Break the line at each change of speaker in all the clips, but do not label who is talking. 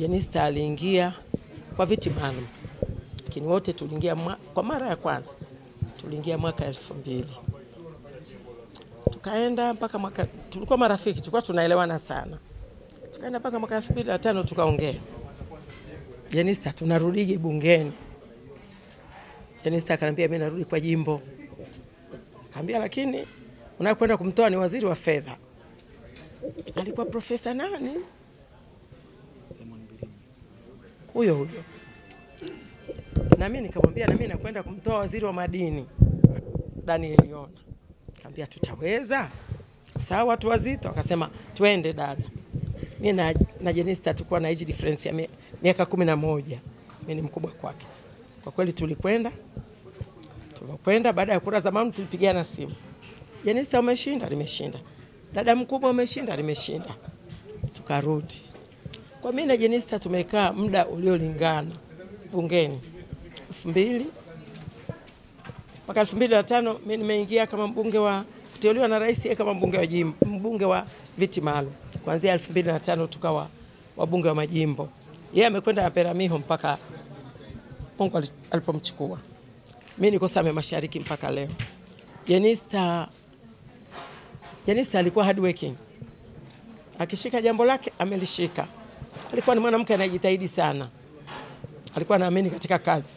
Jenista aliingia kwa viti maalum, lakini wote tuliingia kwa mara ya kwanza tuliingia mwaka 2000. Tukaenda mpaka mwaka, tulikuwa marafiki, tulikuwa tunaelewana sana. Tukaenda mpaka mwaka 2005 tukaongea, Jenista tunarudije bungeni? Jenista akaniambia mimi narudi kwa jimbo. Nikamwambia lakini unakwenda kumtoa ni waziri wa fedha. Alikuwa profesa nani? Huyo. Na mimi nikamwambia na mimi nakwenda kumtoa waziri wa madini, Daniel Yona. Nikamwambia tutaweza? Sawa, watu wazito. Akasema twende dada. Mimi na Jenista tulikuwa na age difference ya miaka 11. Mimi ni mkubwa kwake. Kwa kweli tulikwenda baada ya kura za maoni tulipigiana simu. Jenista umeshinda? Nimeshinda. Dada mkubwa umeshinda? Nimeshinda. Tukarudi. Kwa mimi na Jenista tumekaa muda uliolingana bungeni 2000 mpaka 2005. Mimi nimeingia kama mbunge wa kuteuliwa na rais kama mbunge wa jimbo, mbunge wa viti maalum. Kuanzia 2005 tukawa wabunge wa majimbo. Yeye amekwenda na Peramiho mpaka Mungu alipomchukua. Mimi niko Same Mashariki mpaka leo. Jenista alikuwa hard working. Akishika jambo lake amelishika. Alikuwa ni mwanamke anayejitahidi sana. Alikuwa anaamini katika kazi.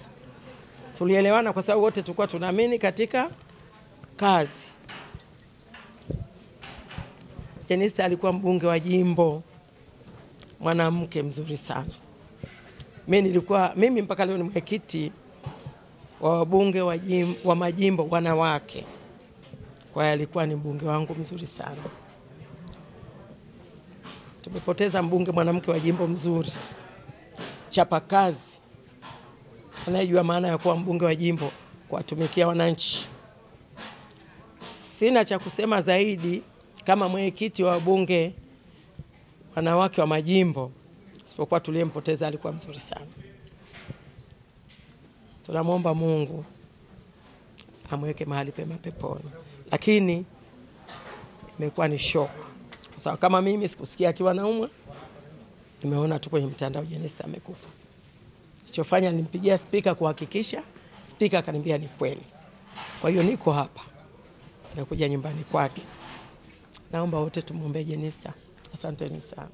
Tulielewana kwa sababu wote tulikuwa tunaamini katika kazi. Jenista alikuwa mbunge wa jimbo, mwanamke mzuri sana. Mimi mpaka leo ni mwenyekiti wa wabunge wa majimbo wanawake. Kwa hiyo alikuwa ni mbunge wangu mzuri sana. Tumepoteza mbunge mwanamke wa jimbo mzuri, chapa kazi, anayejua maana ya kuwa mbunge wa jimbo, kuwatumikia wananchi. Sina cha kusema zaidi kama mwenyekiti wa wabunge wanawake wa majimbo, isipokuwa tuliyempoteza alikuwa mzuri sana. Tunamwomba Mungu amweke mahali pema peponi. Lakini imekuwa ni shock. Kwa sababu kama mimi sikusikia akiwa naumwa, nimeona tu kwenye mtandao Jenista amekufa. Nilichofanya nilimpigia spika kuhakikisha, spika akaniambia ni kweli. Kwa hiyo niko hapa. Nakuja nyumbani kwake. Naomba wote tumuombe Jenista. Asanteni sana.